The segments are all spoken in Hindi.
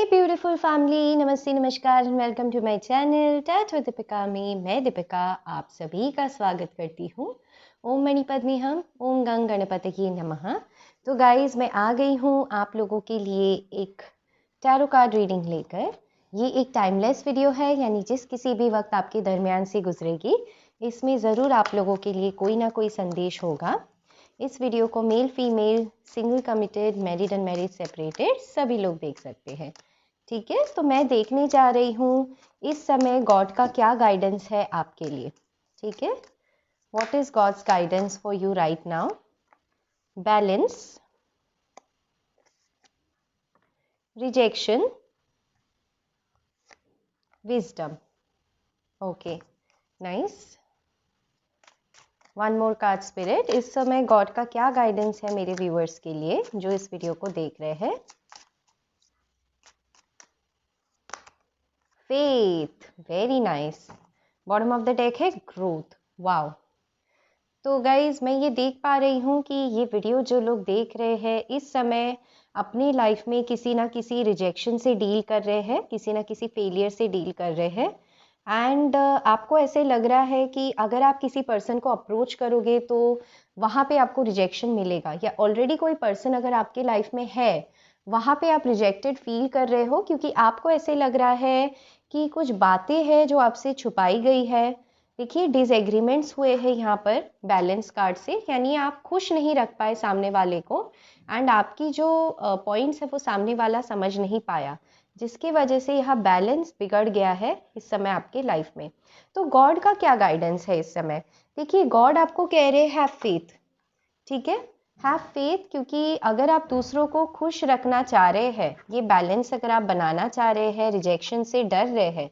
Hey beautiful family, namaste namaskar and welcome to my channel टैट विद दीपिका में मैं दीपिका आप सभी का स्वागत करती हूँ। ओम मणि पद्मे हम ओम गंग गणपति नमः। तो गाइस मैं आ गई हूँ आप लोगों के लिए एक टैरो कार्ड रीडिंग लेकर। ये एक टाइमलेस वीडियो है, यानी जिस किसी भी वक्त आपके दरमियान से गुजरेगी इसमें ज़रूर आप लोगों के लिए कोई ना कोई संदेश होगा। इस वीडियो को male female single committed married unmarried separated सभी लोग देख सकते हैं। ठीक है, तो मैं देखने जा रही हूँ इस समय गॉड का क्या गाइडेंस है आपके लिए। ठीक है, what is God's guidance for you right now. Balance, rejection, wisdom. Okay, nice. One more card spirit, इस समय गॉड का क्या गाइडेंस है मेरे व्यूअर्स के लिए जो इस वीडियो को देख रहे हैं। Faith, very nice. Bottom of the deck है ग्रोथ। वाओ। तो गाइज मैं ये देख पा रही हूँ कि ये वीडियो जो लोग देख रहे हैं इस समय अपनी लाइफ में किसी ना किसी रिजेक्शन से डील कर रहे हैं, किसी ना किसी फेलियर से डील कर रहे हैं। एंड आपको ऐसे लग रहा है कि अगर आप किसी पर्सन को अप्रोच करोगे तो वहाँ पे आपको रिजेक्शन मिलेगा, या ऑलरेडी कोई पर्सन अगर आपके लाइफ में है वहाँ पे आप रिजेक्टेड फील कर रहे हो, क्योंकि आपको ऐसे लग रहा है कि कुछ बातें हैं जो आपसे छुपाई गई है। देखिए, डिसएग्रीमेंट्स हुए हैं यहाँ पर बैलेंस कार्ड से, यानी आप खुश नहीं रख पाए सामने वाले को एंड आपकी जो पॉइंट्स है वो सामने वाला समझ नहीं पाया, जिसकी वजह से यह बैलेंस बिगड़ गया है इस समय आपके लाइफ में। तो गॉड का क्या गाइडेंस है इस समय। देखिए, गॉड आपको कह रहे हैं हैव फेथ। ठीक है, हैव फेथ, क्योंकि अगर आप दूसरों को खुश रखना चाह रहे हैं, ये बैलेंस अगर आप बनाना चाह रहे हैं, रिजेक्शन से डर रहे हैं,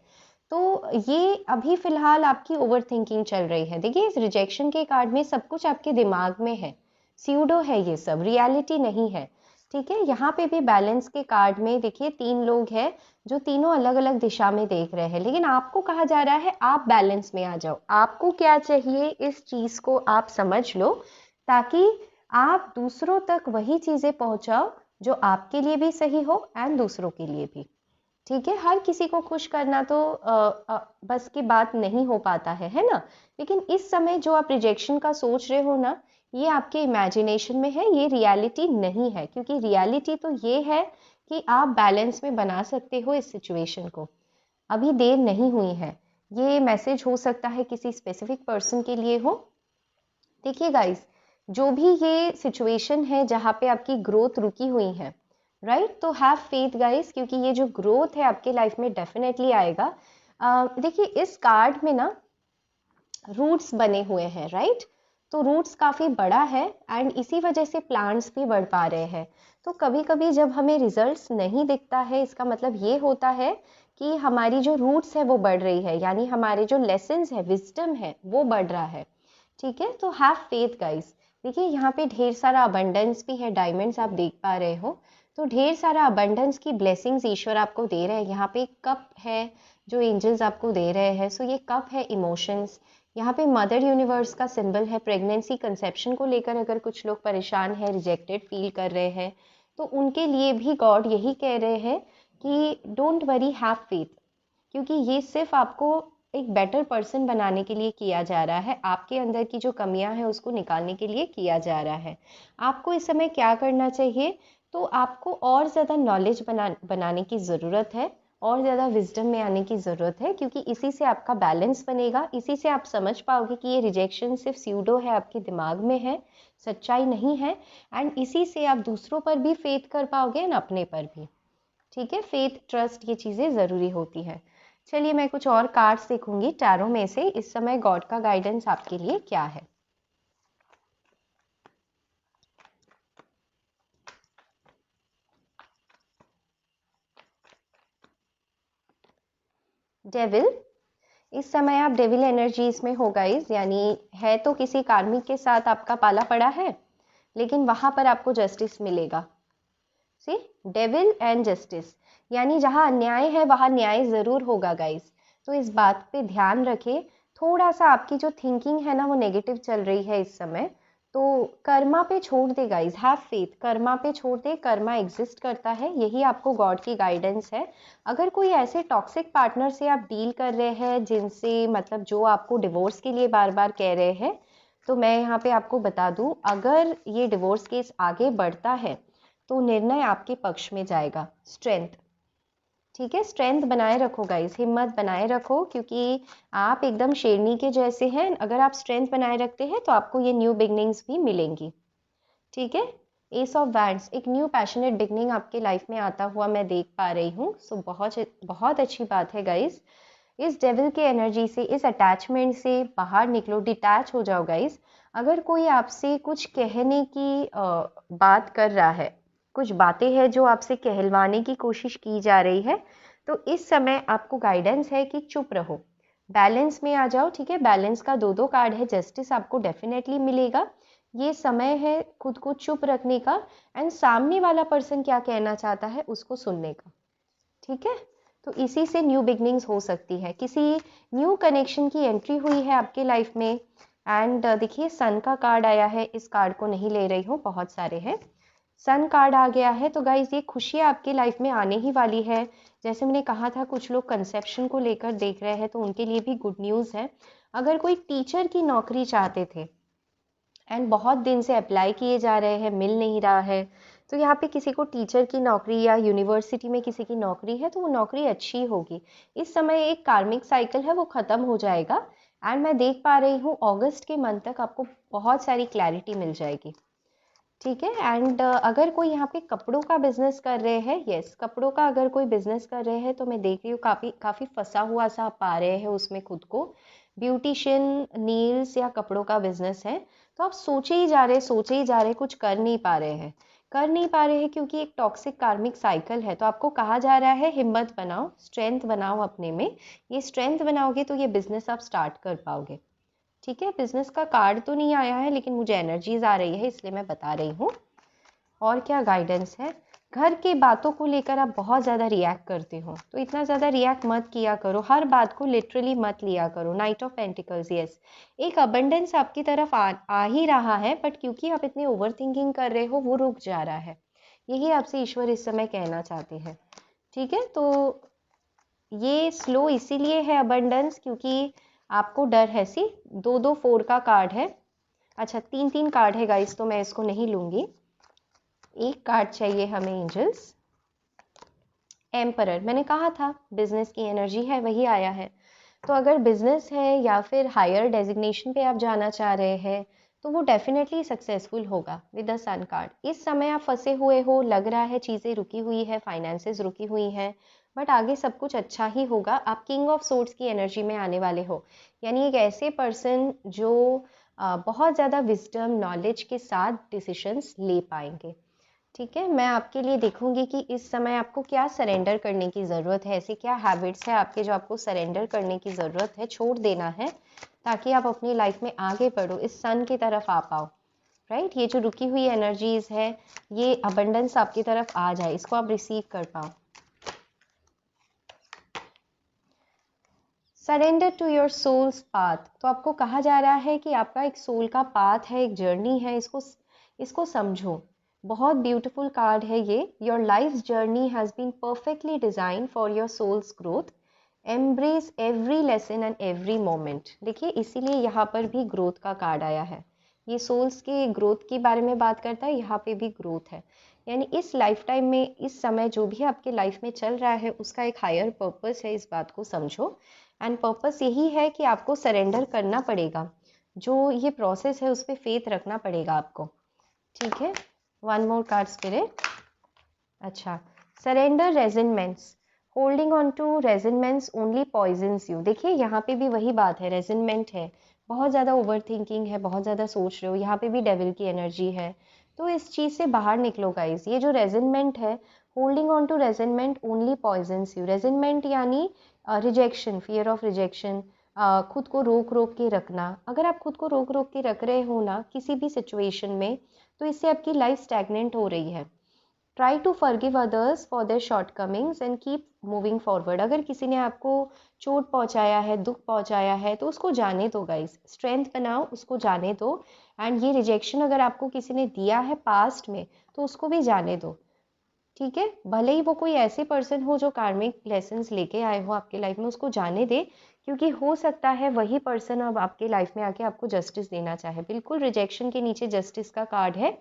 तो ये अभी फिलहाल आपकी ओवर थिंकिंग चल रही है। देखिए, इस रिजेक्शन के कार्ड में सब कुछ आपके दिमाग में है, स्यूडो है, ये सब रियलिटी नहीं है। ठीक है, यहाँ पे भी बैलेंस के कार्ड में देखिए 3 लोग हैं जो तीनों अलग अलग दिशा में देख रहे हैं, लेकिन आपको कहा जा रहा है आप बैलेंस में आ जाओ। आपको क्या चाहिए इस चीज को आप समझ लो, ताकि आप दूसरों तक वही चीजें पहुंचाओ जो आपके लिए भी सही हो एंड दूसरों के लिए भी। ठीक है, हर किसी को खुश करना तो बस की बात नहीं हो पाता है ना। लेकिन इस समय जो आप रिजेक्शन का सोच रहे हो ना, ये आपके इमेजिनेशन में है, ये रियलिटी नहीं है, क्योंकि रियलिटी तो ये है कि आप बैलेंस में बना सकते हो इस सिचुएशन को। अभी देर नहीं हुई है। ये मैसेज हो सकता है किसी स्पेसिफिक पर्सन के लिए हो। देखिए गाइस, जो भी ये सिचुएशन है जहाँ पे आपकी ग्रोथ रुकी हुई है, राइट, तो हैव फेथ गाइस, क्योंकि ये जो ग्रोथ है आपके लाइफ में डेफिनेटली आएगा। देखिए, इस कार्ड में ना रूट्स बने हुए हैं, राइट, तो रूट्स काफ़ी बड़ा है एंड इसी वजह से प्लांट्स भी बढ़ पा रहे हैं। तो कभी कभी जब हमें रिजल्ट्स नहीं दिखता है, इसका मतलब ये होता है कि हमारी जो रूट्स है वो बढ़ रही है, यानी हमारे जो लेसन्स है, विजडम है, वो बढ़ रहा है। ठीक है, तो हैव फेथ गाइस। देखिए, यहाँ पे ढेर सारा अबंडेंस भी है, डायमंड्स आप देख पा रहे हो, तो ढेर सारा अबंडेंस की ब्लेसिंग्स ईश्वर आपको दे रहे हैं। यहाँ पे कप है जो एंजल्स आपको दे रहे हैं, सो ये कप है इमोशंस। यहाँ पे मदर यूनिवर्स का सिंबल है, प्रेगनेंसी कंसेप्शन को लेकर अगर कुछ लोग परेशान हैं, रिजेक्टेड फील कर रहे हैं, तो उनके लिए भी गॉड यही कह रहे हैं कि डोंट वरी, हैव फेथ, क्योंकि ये सिर्फ आपको एक बेटर पर्सन बनाने के लिए किया जा रहा है, आपके अंदर की जो कमियां हैं उसको निकालने के लिए किया जा रहा है। आपको इस समय क्या करना चाहिए, तो आपको और ज़्यादा नॉलेज बनाने की ज़रूरत है, और ज़्यादा विजडम में आने की ज़रूरत है, क्योंकि इसी से आपका बैलेंस बनेगा। इसी से आप समझ पाओगे कि ये रिजेक्शन सिर्फ स्यूडो है, आपके दिमाग में है, सच्चाई नहीं है। एंड इसी से आप दूसरों पर भी फेथ कर पाओगे एंड अपने पर भी। ठीक है, फेथ, ट्रस्ट, ये चीज़ें ज़रूरी होती हैं। चलिए मैं कुछ और कार्ड्स देखूंगी टैरो में से, इस समय गॉड का गाइडेंस आपके लिए क्या है। डेविल, इस समय आप डेविल एनर्जीज में हो गाइस, यानी है तो किसी कार्मिक के साथ आपका पाला पड़ा है, लेकिन वहां पर आपको जस्टिस मिलेगा। सी, डेविल एंड जस्टिस, यानी जहां अन्याय है वहां न्याय जरूर होगा गाइस। तो इस बात पे ध्यान रखें। थोड़ा सा आपकी जो थिंकिंग है ना वो नेगेटिव चल रही है इस समय, तो कर्मा पे छोड़ दे गाइज, हैव फेथ, कर्मा पे छोड़ दे, कर्मा एग्जिस्ट करता है, यही आपको गॉड की गाइडेंस है। अगर कोई ऐसे टॉक्सिक पार्टनर से आप डील कर रहे हैं जिनसे मतलब जो आपको डिवोर्स के लिए बार बार कह रहे हैं, तो मैं यहाँ पे आपको बता दूं, अगर ये डिवोर्स केस आगे बढ़ता है तो निर्णय आपके पक्ष में जाएगा। स्ट्रेंथ, ठीक है, स्ट्रेंथ बनाए रखो गाइस, हिम्मत बनाए रखो, क्योंकि आप एकदम शेरनी के जैसे हैं। अगर आप स्ट्रेंथ बनाए रखते हैं तो आपको ये न्यू बिगनिंग्स भी मिलेंगी, ठीक है। एस ऑफ वैंड्स, एक न्यू पैशनेट बिगनिंग आपके लाइफ में आता हुआ मैं देख पा रही हूँ। सो बहुत बहुत अच्छी बात है गाइस। इस डेविल के एनर्जी से, इस अटैचमेंट से बाहर निकलो, डिटैच हो जाओ गाइस। अगर कोई आपसे कुछ कहने की बात कर रहा है, कुछ बातें हैं जो आपसे कहलवाने की कोशिश की जा रही है, तो इस समय आपको गाइडेंस है कि चुप रहो, बैलेंस में आ जाओ, ठीक है। बैलेंस का दो कार्ड है, जस्टिस आपको डेफिनेटली मिलेगा। ये समय है खुद को चुप रखने का एंड सामने वाला पर्सन क्या कहना चाहता है उसको सुनने का, ठीक है। तो इसी से न्यू बिगनिंग्स हो सकती है, किसी न्यू कनेक्शन की एंट्री हुई है आपके लाइफ में। एंड देखिए सन का कार्ड आया है, इस कार्ड को नहीं ले रही हूँ, बहुत सारे हैं। सन कार्ड आ गया है, तो गाइज ये खुशियाँ आपकी लाइफ में आने ही वाली है। जैसे मैंने कहा था, कुछ लोग कंसेप्शन को लेकर देख रहे हैं, तो उनके लिए भी गुड न्यूज़ है। अगर कोई टीचर की नौकरी चाहते थे एंड बहुत दिन से अप्लाई किए जा रहे हैं, मिल नहीं रहा है, तो यहाँ पे किसी को टीचर की नौकरी या यूनिवर्सिटी में किसी की नौकरी है, तो वो नौकरी अच्छी होगी। इस समय एक कार्मिक साइकिल है वो ख़त्म हो जाएगा। एंड मैं देख पा रही हूँ अगस्त के मंथ तक आपको बहुत सारी क्लैरिटी मिल जाएगी, ठीक है। एंड अगर कोई यहाँ पे कपड़ों का बिजनेस कर रहे हैं, यस, कपड़ों का अगर कोई बिजनेस कर रहे हैं, तो मैं देख रही हूँ काफ़ी फंसा हुआ सा आप पा रहे हैं उसमें खुद को। ब्यूटिशियन, नील्स या कपड़ों का बिजनेस है, तो आप सोचे ही जा रहे, सोचे ही जा रहे, कुछ कर नहीं पा रहे हैं, कर नहीं पा रहे हैं, क्योंकि एक टॉक्सिक कार्मिक साइकिल है। तो आपको कहा जा रहा है हिम्मत बनाओ, स्ट्रेंथ बनाओ अपने में। ये स्ट्रेंथ बनाओगे तो ये बिजनेस आप स्टार्ट कर पाओगे, ठीक है। बिजनेस का कार्ड तो नहीं आया है, लेकिन मुझे एनर्जीज आ रही है, इसलिए मैं बता रही हूँ। और क्या गाइडेंस है, घर के बातों को लेकर आप बहुत ज़्यादा रिएक्ट करते हो, तो इतना ज़्यादा रिएक्ट मत किया करो, हर बात को लिटरली मत लिया करो। नाइट ऑफ पेंटिकल्स, यस, एक अबंडेंस आपकी तरफ आ ही रहा है, बट क्योंकि आप इतने ओवर थिंकिंग कर रहे हो वो रुक जा रहा है, यही आपसे ईश्वर इस समय कहना चाहते हैं, ठीक है। तो ये स्लो इसीलिए है अबंडेंस, क्योंकि आपको डर है। सी 2 4 का कार्ड है, अच्छा 3 कार्ड है गाइस, तो मैं इसको नहीं लूंगी। एक कार्ड चाहिए हमें एंजल्स। एम्परर, मैंने कहा था बिजनेस की एनर्जी है, वही आया है। तो अगर बिजनेस है या फिर हायर डेजिग्नेशन पे आप जाना चाह रहे हैं, तो वो डेफिनेटली सक्सेसफुल होगा विद द सन कार्ड। इस समय आप फंसे हुए हो, लग रहा है चीज़ें रुकी हुई है, फाइनेंसेस रुकी हुई हैं, बट आगे सब कुछ अच्छा ही होगा। आप किंग ऑफ सोर्ड्स की एनर्जी में आने वाले हो, यानी एक ऐसे पर्सन जो बहुत ज़्यादा विजडम नॉलेज के साथ डिसीशंस ले पाएंगे, ठीक है। मैं आपके लिए देखूंगी कि इस समय आपको क्या सरेंडर करने की ज़रूरत है, ऐसी क्या हैबिट्स है आपके जो आपको सरेंडर करने की ज़रूरत है, छोड़ देना है, ताकि आप अपनी लाइफ में आगे बढ़ो, इस सन की तरफ आ पाओ, राइट। ये जो रुकी हुई एनर्जीज है, ये अबंडेंस आपकी तरफ आ जाए, इसको आप रिसीव कर पाओ। Surrender to your soul's path, तो आपको कहा जा रहा है कि आपका एक सोल का पाथ है, एक जर्नी है, इसको समझो। बहुत ब्यूटीफुल कार्ड है ये। Your life journey has been perfectly design for your soul's growth, embrace every lesson and every moment. देखिए इसीलिए यहाँ पर भी ग्रोथ का कार्ड आया है, ये सोल्स के ग्रोथ के बारे में बात करता है, यहाँ पे भी ग्रोथ है। यानी इस लाइफ टाइम में, इस समय जो भी आपके लाइफ में चल रहा है, उसका एक हायर पर्पस है, इस बात को समझो। एंड पर्पस यही है कि आपको सरेंडर करना पड़ेगा, जो ये प्रोसेस है उस पर फेथ रखना पड़ेगा आपको, ठीक है। 1 मोर कार्ड स्पिरिट। अच्छा, surrender resentments, holding on to resentments only poisons you. देखिए यहाँ पे भी वही बात है, रेजिनमेंट है, बहुत ज़्यादा ओवर थिंकिंग है, बहुत ज़्यादा सोच रहे हो, यहाँ पे भी डेविल की एनर्जी है, तो इस चीज़ से बाहर निकलो गाइज। ये जो रेजिनमेंट है, holding on to resentment only poisons you, resentment यानी रिजेक्शन, फियर ऑफ रिजेक्शन, खुद को रोक रोक के रखना। अगर आप खुद को रोक रोक के रख रहे हो ना किसी भी सिचुएशन में, तो इससे आपकी लाइफ स्टैग्नेंट हो रही है। Try to forgive others for their shortcomings and keep moving forward. अगर किसी ने आपको चोट पहुंचाया है, दुख पहुंचाया है, तो उसको जाने दो गाइस, स्ट्रेंथ बनाओ, उसको जाने दो। एंड ये रिजेक्शन अगर आपको किसी ने दिया है पास्ट में, तो उसको भी जाने दो, ठीक है। भले ही वो कोई ऐसे पर्सन हो जो कार्मिक लेसन्स लेके आए हो आपके लाइफ में, उसको जाने दे, क्योंकि हो सकता है वही पर्सन अब आपके लाइफ में आके आपको जस्टिस देना चाहे। बिल्कुल रिजेक्शन के नीचे जस्टिस का कार्ड है।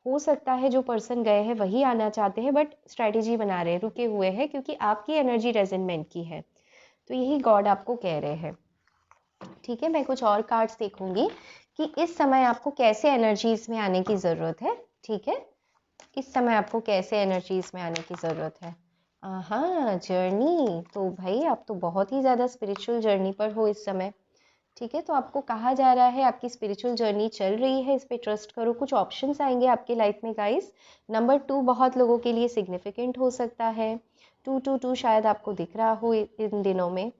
हो सकता है जो पर्सन गए हैं वही आना चाहते हैं, बट स्ट्रैटेजी बना रहे हैं, रुके हुए हैं, क्योंकि आपकी एनर्जी रेजोनेंट की है। तो यही गॉड आपको कह रहे हैं, ठीक है। मैं कुछ और कार्ड्स देखूंगी कि इस समय आपको कैसे एनर्जीज में आने की ज़रूरत है, ठीक है। इस समय आपको कैसे एनर्जीज में आने की ज़रूरत है। हाँ, जर्नी तो भाई आप तो बहुत ही ज़्यादा स्पिरिचुअल जर्नी पर हो इस समय, ठीक है। तो आपको कहा जा रहा है आपकी स्पिरिचुअल जर्नी चल रही है, इस पे ट्रस्ट करो। कुछ ऑप्शंस आएंगे आपके लाइफ में गाइस। नंबर 2 बहुत लोगों के लिए सिग्निफिकेंट हो सकता है। 222 शायद आपको दिख रहा हो इन दिनों में,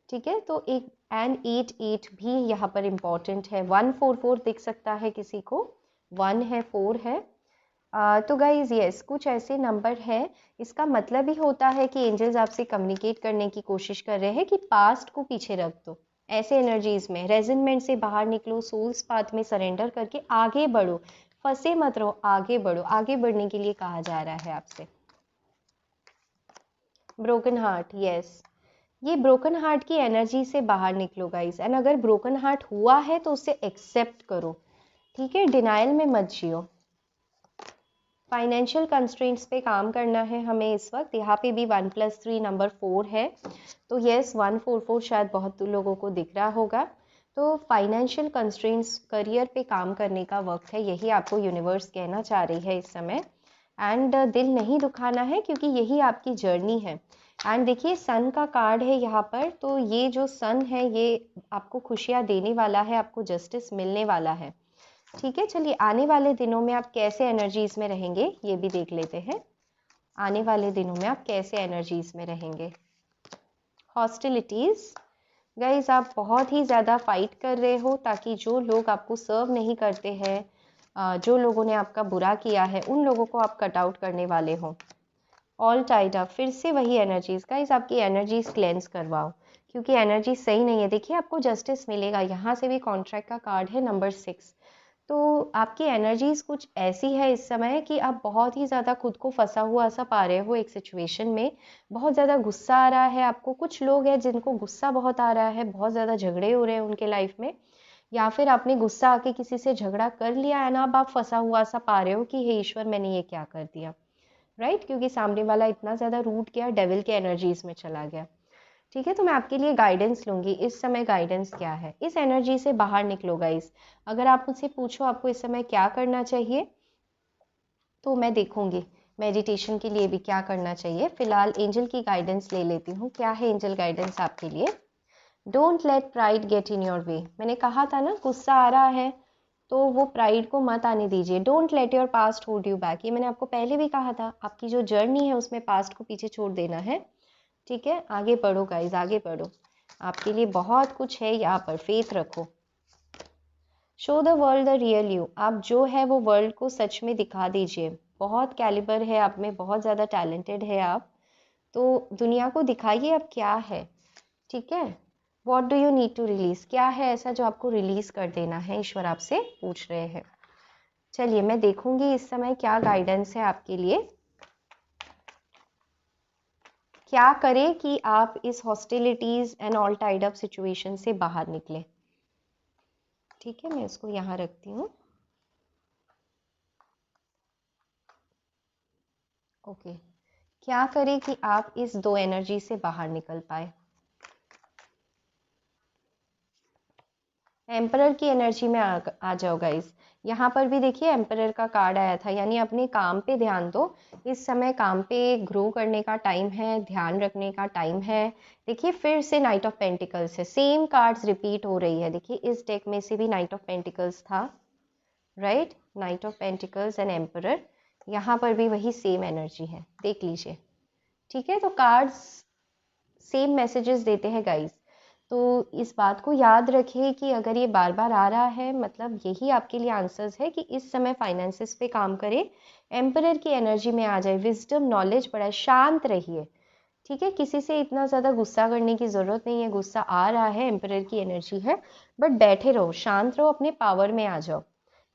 ठीक है। तो एक एंड 88 भी यहाँ पर इम्पॉर्टेंट है। 144 दिख सकता है किसी को, 1 है, 4 है। तो गाइज यस, कुछ ऐसे नंबर हैं, इसका मतलब ही होता है कि एंजल्स आपसे कम्युनिकेट करने की कोशिश कर रहे हैं कि पास्ट को पीछे रख दो। ऐसे एनर्जीज में रेजिनमेंट से बाहर निकलो, सोल्स पाथ में सरेंडर करके आगे बढ़ो, फंसे मत रहो, आगे बढ़ो। आगे बढ़ने के लिए कहा जा रहा है आपसे। ब्रोकन हार्ट, यस, ये ब्रोकन हार्ट की एनर्जी से बाहर निकलो गाइज। एंड अगर ब्रोकन हार्ट हुआ है तो उसे एक्सेप्ट करो, ठीक है। डिनाइल में मत जियो। फाइनेंशियल कंस्ट्रेंट्स पे काम करना है हमें इस वक्त। यहाँ पे भी 1+3 नंबर 4 है, तो यस 144 शायद बहुत लोगों को दिख रहा होगा। तो फाइनेंशियल कंस्ट्रेंट्स, करियर पे काम करने का वक्त है, यही आपको यूनिवर्स कहना चाह रही है इस समय। एंड दिल नहीं दुखाना है, क्योंकि यही आपकी जर्नी है। एंड देखिए सन का कार्ड है यहाँ पर, तो ये जो सन है ये आपको खुशियाँ देने वाला है, आपको जस्टिस मिलने वाला है, ठीक है। चलिए आने वाले दिनों में आप कैसे एनर्जीज में रहेंगे ये भी देख लेते हैं। आने वाले दिनों में आप कैसे एनर्जीज में रहेंगे। हॉस्टिलिटीज गाइज, आप बहुत ही ज़्यादा फाइट कर रहे हो ताकि जो लोग आपको सर्व नहीं करते हैं, जो लोगों ने आपका बुरा किया है, उन लोगों को आप कट आउट करने वाले हो। ऑल टाइड अप, फिर से वही एनर्जीज गाइज, आपकी एनर्जीज क्लेंस करवाओ, क्योंकि एनर्जी सही नहीं है। देखिए आपको जस्टिस मिलेगा। यहाँ से भी कॉन्ट्रैक्ट का कार्ड है नंबर 6। तो आपकी एनर्जीज कुछ ऐसी है इस समय कि आप बहुत ही ज़्यादा खुद को फंसा हुआ सा पा रहे हो एक सिचुएशन में। बहुत ज़्यादा गुस्सा आ रहा है आपको। कुछ लोग हैं जिनको गुस्सा बहुत आ रहा है, बहुत ज़्यादा झगड़े हो रहे हैं उनके लाइफ में, या फिर आपने गुस्सा आके किसी से झगड़ा कर लिया है ना, अब आप फंसा हुआ सा पा रहे हो कि हे ईश्वर मैंने ये क्या कर दिया, राइट। क्योंकि सामने वाला इतना ज़्यादा रूट किया, डेविल के एनर्जीज में चला गया, ठीक है। तो मैं आपके लिए गाइडेंस लूंगी इस समय। गाइडेंस क्या है, इस एनर्जी से बाहर निकलो गाइस। अगर आप मुझसे पूछो आपको इस समय क्या करना चाहिए, तो मैं देखूंगी मेडिटेशन के लिए भी क्या करना चाहिए। फिलहाल एंजल की गाइडेंस ले लेती हूँ। क्या है एंजल गाइडेंस आपके लिए। Don't let pride get in your way. मैंने कहा था ना गुस्सा आ रहा है तो वो प्राइड को मत आने दीजिए। Don't let your past hold you back. ये मैंने आपको पहले भी कहा था। आपकी जो जर्नी है उसमें पास्ट को पीछे छोड़ देना है, ठीक है। आगे बढ़ो गाइज, आगे बढ़ो। आपके लिए बहुत कुछ है यहाँ पर, फेथ रखो। Show the world the real you. आप जो है वो वर्ल्ड को सच में दिखा दीजिए। बहुत कैलिबर है आप में, बहुत ज़्यादा टैलेंटेड है आप, तो दुनिया को दिखाइए अब क्या है, ठीक है। What do you need to release, क्या है ऐसा जो आपको रिलीज कर देना है, ईश्वर आपसे पूछ रहे हैं। चलिए मैं देखूंगी इस समय क्या गाइडेंस है आपके लिए। क्या करें कि आप इस hostilities and all tied up situation से बाहर निकले, ठीक है। मैं इसको यहाँ रखती हूँ, ओके। क्या करें कि आप इस 2 एनर्जी से बाहर निकल पाए। एम्परर की एनर्जी में आ जाओ गाइस। यहाँ पर भी देखिए एम्परर का कार्ड आया था, यानी अपने काम पे ध्यान दो। इस समय काम पे ग्रो करने का टाइम है, ध्यान रखने का टाइम है। देखिए फिर से नाइट ऑफ पेंटिकल्स है, सेम कार्ड्स रिपीट हो रही है। देखिए इस डेक में से भी नाइट ऑफ पेंटिकल्स था, right. Night of pentacles and emperor, यहाँ पर भी वही सेम एनर्जी है, देख लीजिए, ठीक है। तो कार्ड्स सेम मैसेजेस देते हैं गाइस। तो इस बात को याद रखें कि अगर ये बार बार आ रहा है, मतलब यही आपके लिए आंसर्स है कि इस समय फाइनेंसेस पे काम करें, एम्परर की एनर्जी में आ जाए, विजडम नॉलेज बढ़ाए, शांत रहिए। ठीक है, किसी से इतना ज़्यादा गुस्सा करने की ज़रूरत नहीं है। गुस्सा आ रहा है, एम्परर की एनर्जी है, बट बैठे रहो, शांत रहो, अपने पावर में आ जाओ।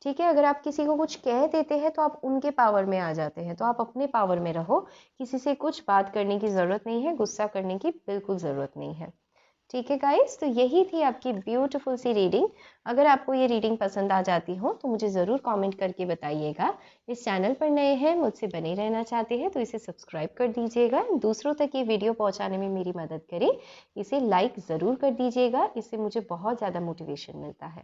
ठीक है, अगर आप किसी को कुछ कह देते हैं तो आप उनके पावर में आ जाते हैं, तो आप अपने पावर में रहो। किसी से कुछ बात करने की ज़रूरत नहीं है, गुस्सा करने की बिल्कुल ज़रूरत नहीं है। ठीक है गाइस, तो यही थी आपकी ब्यूटीफुल सी रीडिंग। अगर आपको ये रीडिंग पसंद आ जाती हो तो मुझे ज़रूर कमेंट करके बताइएगा। इस चैनल पर नए हैं, मुझसे बने रहना चाहते हैं तो इसे सब्सक्राइब कर दीजिएगा। दूसरों तक ये वीडियो पहुंचाने में मेरी मदद करें, इसे लाइक ज़रूर कर दीजिएगा, इससे मुझे बहुत ज़्यादा मोटिवेशन मिलता है।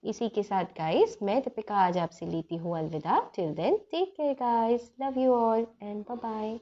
इसी के साथ गाइस, मैं दीपिका आज आपसे लेती हूँ अलविदा। Till then take care guys, love you all and bye bye.